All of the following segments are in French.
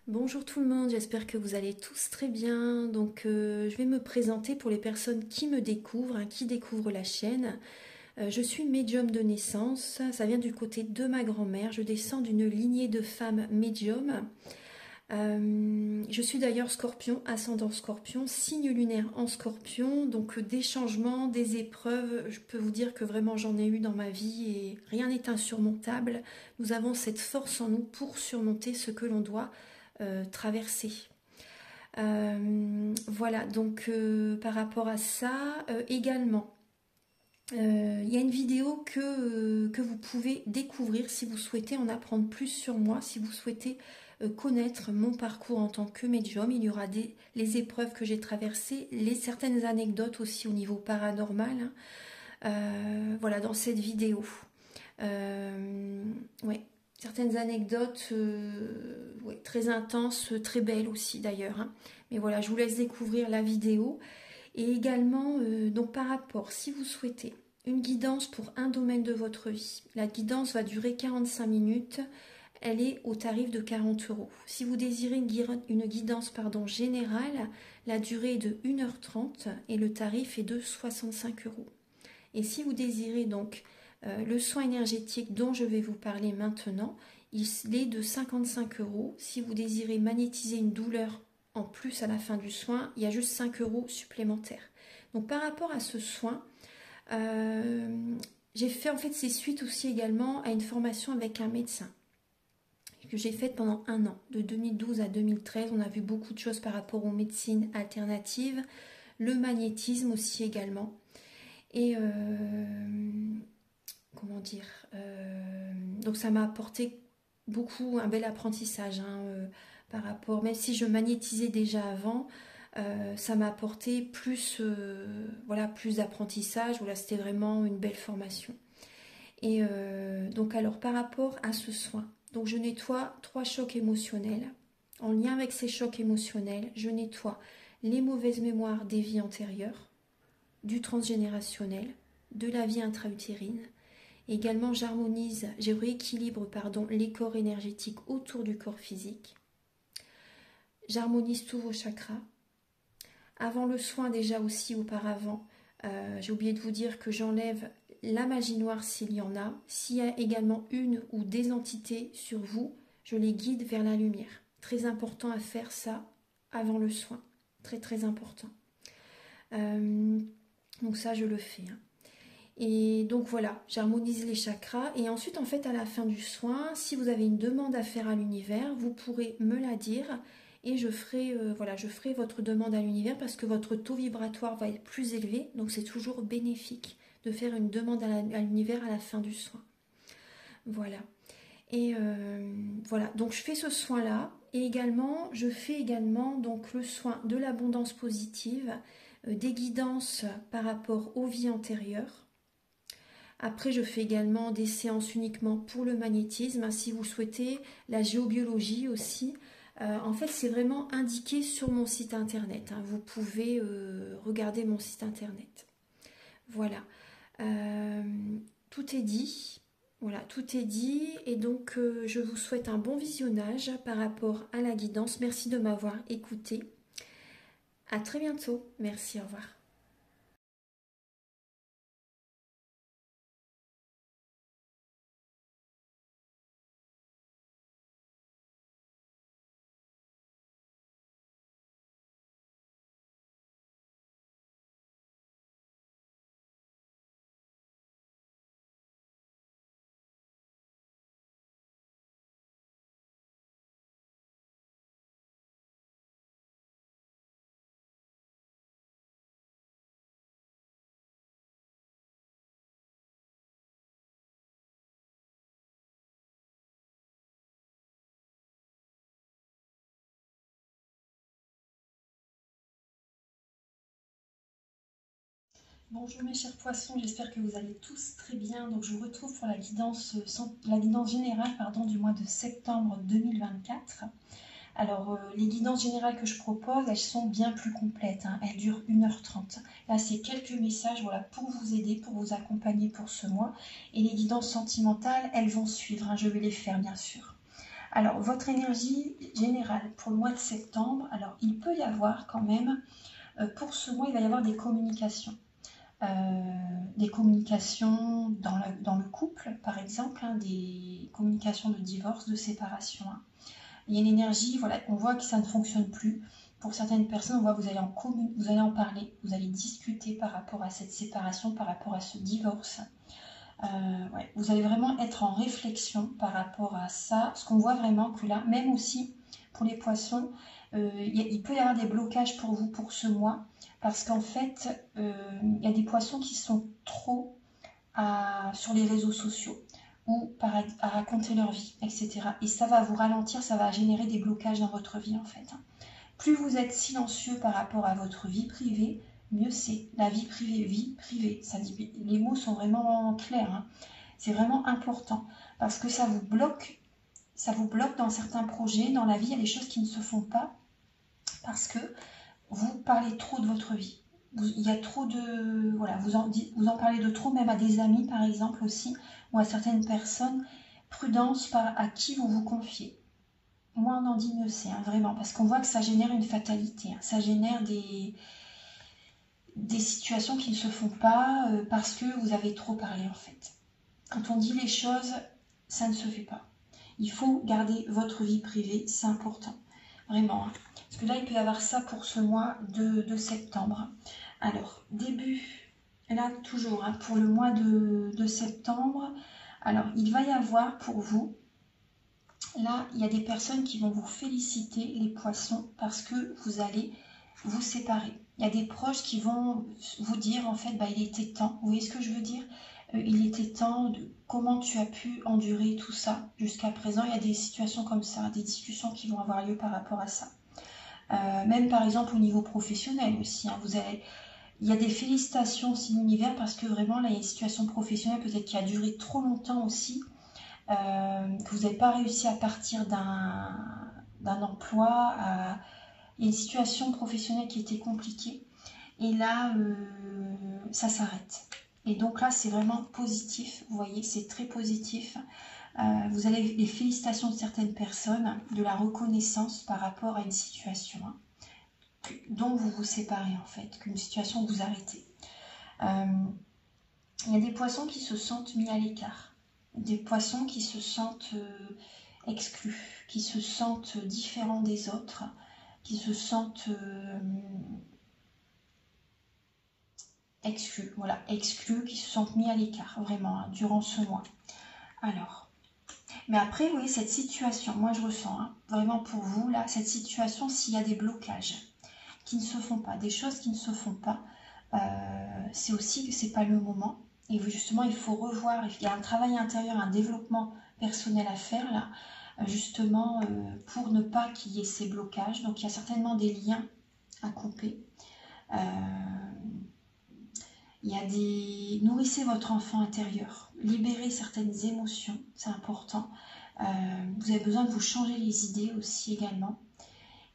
Bonjour tout le monde, j'espère que vous allez tous très bien. Je vais me présenter pour les personnes qui me découvrent, qui découvrent la chaîne. Je suis médium de naissance, ça vient du côté de ma grand-mère. Je descends d'une lignée de femmes médiums. Je suis d'ailleurs scorpion, ascendant scorpion, signe lunaire en scorpion. Donc des changements, des épreuves, je peux vous dire que vraiment j'en ai eu dans ma vie et rien n'est insurmontable. Nous avons cette force en nous pour surmonter ce que l'on doit traverser. Voilà, par rapport à ça, également, il y a une vidéo que vous pouvez découvrir si vous souhaitez en apprendre plus sur moi, si vous souhaitez connaître mon parcours en tant que médium. Il y aura les épreuves que j'ai traversées, certaines anecdotes aussi au niveau paranormal, voilà, dans cette vidéo. Ouais, certaines anecdotes ouais, très intenses, très belles aussi d'ailleurs, hein. Mais voilà, je vous laisse découvrir la vidéo. Et également, donc par rapport, si vous souhaitez une guidance pour un domaine de votre vie, la guidance va durer 45 minutes, elle est au tarif de 40 euros. Si vous désirez une guidance générale, la durée est de 1h30 et le tarif est de 65 euros. Et si vous désirez donc le soin énergétique dont je vais vous parler maintenant, il est de 55 euros. Si vous désirez magnétiser une douleur en plus à la fin du soin, il y a juste 5 euros supplémentaires. Donc par rapport à ce soin, j'ai fait en fait c'est suite aussi également à une formation avec un médecin que j'ai faite pendant un an, de 2012 à 2013. On a vu beaucoup de choses par rapport aux médecines alternatives, le magnétisme aussi également. Et comment dire, donc ça m'a apporté beaucoup, un bel apprentissage, hein, par rapport, même si je magnétisais déjà avant, ça m'a apporté plus, voilà, plus d'apprentissage. Voilà, c'était vraiment une belle formation. Et donc alors par rapport à ce soin, donc je nettoie 3 chocs émotionnels. En lien avec ces chocs émotionnels, je nettoie les mauvaises mémoires des vies antérieures, du transgénérationnel, de la vie intra-utérine. Également, je rééquilibre les corps énergétiques autour du corps physique. J'harmonise tous vos chakras. Avant le soin, déjà aussi auparavant, j'ai oublié de vous dire que j'enlève la magie noire s'il y en a. S'il y a également une ou des entités sur vous, je les guide vers la lumière. Très important à faire ça avant le soin. Très très important. Donc ça, je le fais, hein. Et donc voilà, j'harmonise les chakras. Et ensuite, en fait, à la fin du soin, si vous avez une demande à faire à l'univers, vous pourrez me la dire et je ferai votre demande à l'univers parce que votre taux vibratoire va être plus élevé. Donc c'est toujours bénéfique de faire une demande à l'univers à la fin du soin. Voilà. Et voilà, donc je fais ce soin-là. Et également, je fais également donc le soin de l'abondance positive, des guidances par rapport aux vies antérieures. Après, je fais également des séances uniquement pour le magnétisme, si vous souhaitez, la géobiologie aussi. En fait, c'est vraiment indiqué sur mon site internet, hein. Vous pouvez regarder mon site internet. Voilà. Tout est dit. Voilà, tout est dit. Et donc, je vous souhaite un bon visionnage par rapport à la guidance. Merci de m'avoir écouté. À très bientôt. Merci, au revoir. Bonjour mes chers poissons, j'espère que vous allez tous très bien. Donc je vous retrouve pour la guidance générale du mois de septembre 2024. Alors les guidances générales que je propose, elles sont bien plus complètes, hein. Elles durent 1h30. Là c'est quelques messages, voilà, pour vous aider, pour vous accompagner pour ce mois. Et les guidances sentimentales, elles vont suivre, hein. Je vais les faire bien sûr. Alors, votre énergie générale pour le mois de septembre, alors il peut y avoir quand même, pour ce mois, il va y avoir des communications. Dans le couple, par exemple, hein, des communications de divorce, de séparation. Hein. Il y a une énergie, voilà, on voit que ça ne fonctionne plus. Pour certaines personnes, on voit que vous allez en parler, vous allez discuter par rapport à cette séparation, par rapport à ce divorce. Ouais, vous allez vraiment être en réflexion par rapport à ça. Ce qu'on voit vraiment que là, même aussi pour les poissons, il peut y avoir des blocages pour vous pour ce mois. Parce qu'en fait, il y a des poissons qui sont trop sur les réseaux sociaux ou à raconter leur vie, etc. Et ça va vous ralentir, ça va générer des blocages dans votre vie en fait. Plus vous êtes silencieux par rapport à votre vie privée, mieux c'est. La vie privée, ça dit, les mots sont vraiment clairs. Hein. C'est vraiment important parce que ça vous bloque dans certains projets, dans la vie, il y a des choses qui ne se font pas parce que vous parlez trop de votre vie. Il y a trop de... Voilà, vous en parlez de trop, même à des amis par exemple aussi, ou à certaines personnes. Prudence à qui vous vous confiez. Moins on en dit mieux c'est, hein, vraiment, parce qu'on voit que ça génère une fatalité, hein, ça génère des situations qui ne se font pas parce que vous avez trop parlé en fait. Quand on dit les choses, ça ne se fait pas. Il faut garder votre vie privée, c'est important, vraiment. Hein. Parce que là, il peut y avoir ça pour ce mois de septembre. Alors, là toujours, hein, pour le mois de septembre, alors il va y avoir pour vous, là, il y a des personnes qui vont vous féliciter, les poissons, parce que vous allez vous séparer. Il y a des proches qui vont vous dire, en fait, bah, il était temps. Vous voyez ce que je veux dire? Il était temps, comment tu as pu endurer tout ça jusqu'à présent. Il y a des situations comme ça, des discussions qui vont avoir lieu par rapport à ça. Même par exemple au niveau professionnel aussi. Hein, il y a des félicitations aussi de l'univers parce que vraiment, là, il y a une situation professionnelle peut-être qui a duré trop longtemps aussi. Que vous n'avez pas réussi à partir d'un emploi, il y a une situation professionnelle qui était compliquée et là ça s'arrête. Et donc là c'est vraiment positif, vous voyez, c'est très positif. Vous avez les félicitations de certaines personnes, de la reconnaissance par rapport à une situation hein, dont vous vous séparez en fait, qu'une situation vous arrêtez. Il y a des poissons qui se sentent mis à l'écart. Des poissons qui se sentent exclus, qui se sentent différents des autres, qui se sentent exclus, voilà, exclus, qui se sentent mis à l'écart, vraiment, hein, durant ce mois. Alors, mais après, oui, cette situation, moi je ressens, hein, vraiment pour vous, là, cette situation, s'il y a des blocages qui ne se font pas, des choses qui ne se font pas, c'est aussi que c'est pas le moment. Et justement, il faut revoir, il y a un travail intérieur, un développement personnel à faire là, justement pour ne pas qu'il y ait ces blocages. Donc il y a certainement des liens à couper. Il y a nourrissez votre enfant intérieur, libérez certaines émotions, c'est important. Vous avez besoin de vous changer les idées aussi également.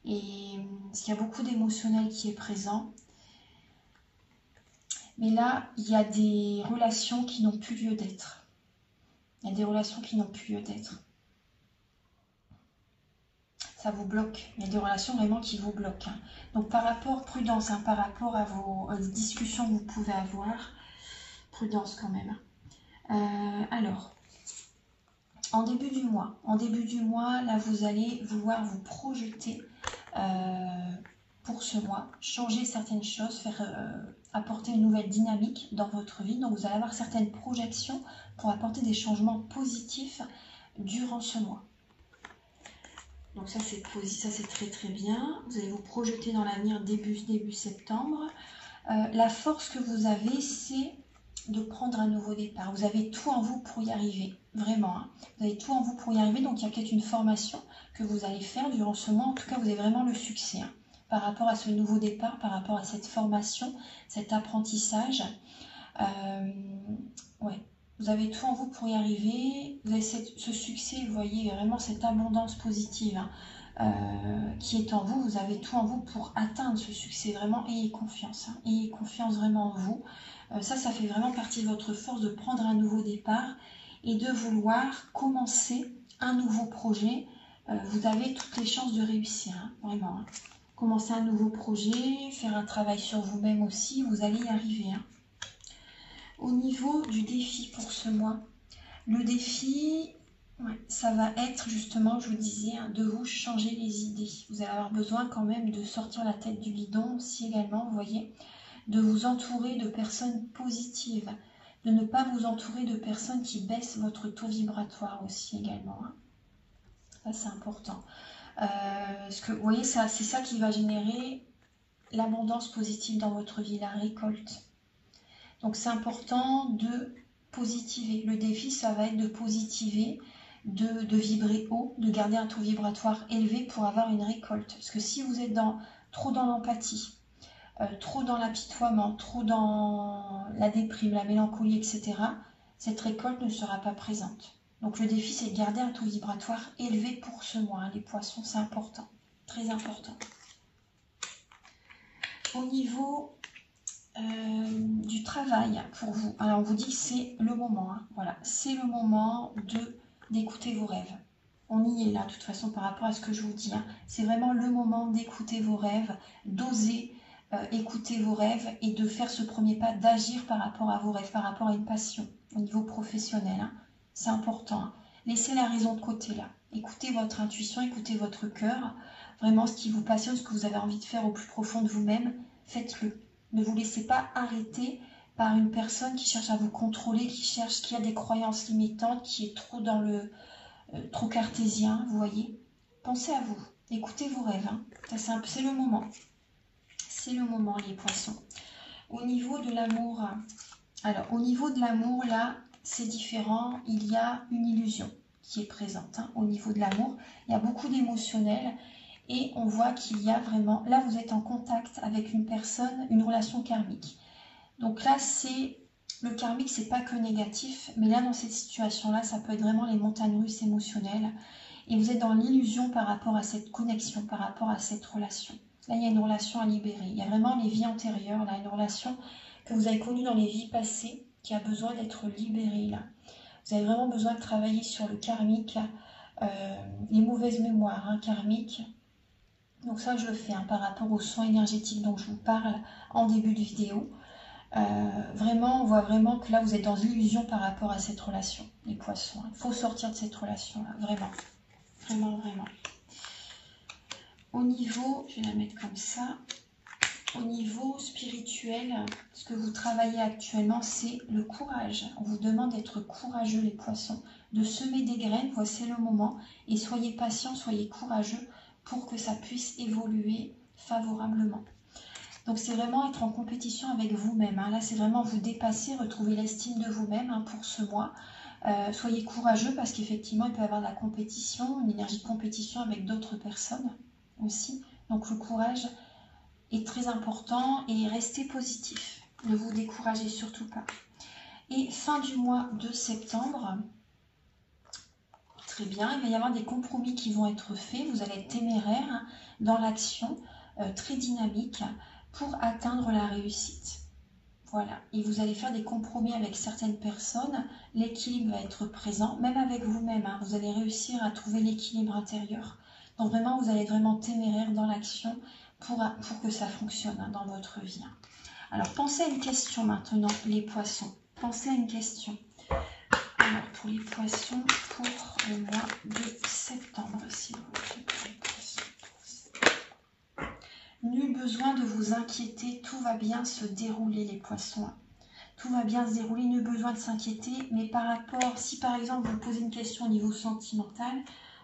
Et parce qu'il y a beaucoup d'émotionnel qui est présent. Mais là, il y a des relations qui n'ont plus lieu d'être. Il y a des relations qui n'ont plus lieu d'être. Ça vous bloque. Il y a des relations vraiment qui vous bloquent. Hein. Donc par rapport, prudence, hein, par rapport à vos discussions que vous pouvez avoir, prudence quand même. Alors, en début du mois, là vous allez vouloir vous projeter pour ce mois, changer certaines choses, apporter une nouvelle dynamique dans votre vie. Donc vous allez avoir certaines projections pour apporter des changements positifs durant ce mois. Donc ça c'est très très bien. Vous allez vous projeter dans l'avenir début septembre. La force que vous avez, c'est de prendre un nouveau départ. Vous avez tout en vous pour y arriver, vraiment. Hein. Vous avez tout en vous pour y arriver. Donc il y a peut-être une formation que vous allez faire durant ce mois. En tout cas, vous avez vraiment le succès. Hein. Par rapport à ce nouveau départ, par rapport à cette formation, cet apprentissage. Ouais, vous avez tout en vous pour y arriver. Vous avez ce succès, vous voyez, vraiment cette abondance positive hein, qui est en vous. Vous avez tout en vous pour atteindre ce succès. Vraiment, ayez confiance. Hein. Ayez confiance vraiment en vous. Ça fait vraiment partie de votre force de prendre un nouveau départ et de vouloir commencer un nouveau projet vous avez toutes les chances de réussir, hein, vraiment. Hein. Commencer un nouveau projet, faire un travail sur vous-même aussi, vous allez y arriver. Hein. Au niveau du défi pour ce mois, le défi, ouais, ça va être justement, je vous disais, hein, de vous changer les idées. Vous allez avoir besoin quand même de sortir la tête du guidon aussi également, vous voyez, de vous entourer de personnes positives, de ne pas vous entourer de personnes qui baissent votre taux vibratoire aussi également. Hein. Ça, c'est important. Parce que, vous voyez, c'est ça qui va générer l'abondance positive dans votre vie, la récolte. Donc, c'est important de positiver. Le défi, ça va être de positiver, de vibrer haut, de garder un taux vibratoire élevé pour avoir une récolte. Parce que si vous êtes trop dans l'empathie, trop dans l'apitoiement, trop dans la déprime, la mélancolie, etc., cette récolte ne sera pas présente. Donc le défi, c'est de garder un taux vibratoire élevé pour ce mois. Hein. Les poissons, c'est important, très important. Au niveau du travail pour vous, alors on vous dit que c'est le moment. Hein. Voilà, c'est le moment d'écouter vos rêves. On y est là, de toute façon, par rapport à ce que je vous dis. Hein. C'est vraiment le moment d'écouter vos rêves, d'oser écouter vos rêves et de faire ce premier pas, d'agir par rapport à vos rêves, par rapport à une passion au niveau professionnel. Hein. C'est important. Hein. Laissez la raison de côté là. Écoutez votre intuition, écoutez votre cœur. Vraiment ce qui vous passionne, ce que vous avez envie de faire au plus profond de vous-même, faites-le. Ne vous laissez pas arrêter par une personne qui cherche à vous contrôler, qui a des croyances limitantes, qui est trop dans le trop cartésien, vous voyez. Pensez à vous. Écoutez vos rêves. Hein. C'est le moment. C'est le moment, les poissons. Au niveau de l'amour, alors au niveau de l'amour, là, c'est différent. Il y a une illusion qui est présente. Hein. Au niveau de l'amour, il y a beaucoup d'émotionnel et on voit qu'il y a vraiment... Là, vous êtes en contact avec une personne, une relation karmique. Donc là, le karmique, c'est pas que négatif, mais là, dans cette situation-là, ça peut être vraiment les montagnes russes émotionnelles. Et vous êtes dans l'illusion par rapport à cette connexion, par rapport à cette relation. Là, il y a une relation à libérer. Il y a vraiment les vies antérieures, là, une relation que vous avez connue dans les vies passées, qui a besoin d'être libérée, là. Vous avez vraiment besoin de travailler sur le karmique, les mauvaises mémoires hein, karmiques. Donc ça, je le fais hein, par rapport aux soins énergétiques dont je vous parle en début de vidéo. Vraiment, on voit vraiment que là, vous êtes dans l'illusion par rapport à cette relation, les poissons. Il faut sortir de cette relation-là, vraiment. Vraiment, vraiment. Au niveau, je vais la mettre comme ça, au niveau spirituel, ce que vous travaillez actuellement, c'est le courage. On vous demande d'être courageux, les poissons, de semer des graines, voici le moment, et soyez patients, soyez courageux pour que ça puisse évoluer favorablement. Donc c'est vraiment être en compétition avec vous-même. Hein. Là, c'est vraiment vous dépasser, retrouver l'estime de vous-même hein, pour ce mois. Soyez courageux parce qu'effectivement, il peut y avoir de la compétition, une énergie de compétition avec d'autres personnes aussi. Donc le courage est très important et restez positif. Ne vous découragez surtout pas. Et fin du mois de septembre, très bien, il va y avoir des compromis qui vont être faits. Vous allez être téméraire hein, dans l'action, très dynamique pour atteindre la réussite. Voilà, et vous allez faire des compromis avec certaines personnes, l'équilibre va être présent, même avec vous-même, hein, vous allez réussir à trouver l'équilibre intérieur. Donc vraiment, vous allez être vraiment téméraire dans l'action pour que ça fonctionne hein, dans votre vie. Hein. Alors, pensez à une question maintenant, les poissons. Pensez à une question. Alors, pour les poissons, pour le mois de septembre, s'il vous plaît. Nul besoin de vous inquiéter, tout va bien se dérouler les poissons. Tout va bien se dérouler, nul besoin de s'inquiéter, mais par rapport, si par exemple vous posez une question au niveau sentimental,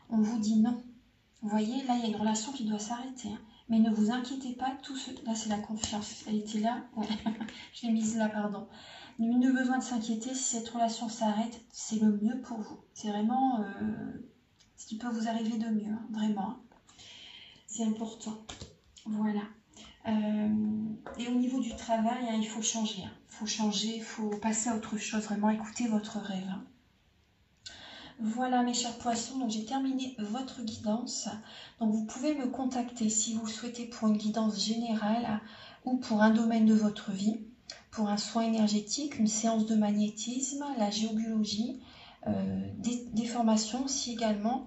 on vous dit non. Vous voyez, là il y a une relation qui doit s'arrêter. Hein. Mais ne vous inquiétez pas, là c'est la confiance, elle était là, ouais. Je l'ai mise là, pardon. Nul besoin de s'inquiéter, si cette relation s'arrête, c'est le mieux pour vous. C'est vraiment ce qui peut vous arriver de mieux, hein, vraiment. C'est important. Voilà. Et au niveau du travail, hein, il faut changer. Hein. Il faut changer, il faut passer à autre chose, vraiment écouter votre rêve. Hein. Voilà mes chers poissons, donc j'ai terminé votre guidance. Donc vous pouvez me contacter si vous le souhaitez pour une guidance générale ou pour un domaine de votre vie, pour un soin énergétique, une séance de magnétisme, la géobiologie, des formations aussi également.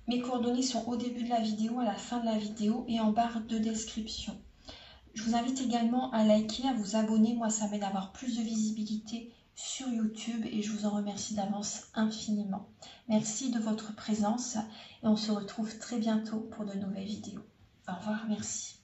Mes coordonnées sont au début de la vidéo, à la fin de la vidéo et en barre de description. Je vous invite également à liker, à vous abonner. Moi, ça m'aide à avoir plus de visibilité sur YouTube et je vous en remercie d'avance infiniment. Merci de votre présence et on se retrouve très bientôt pour de nouvelles vidéos. Au revoir, merci.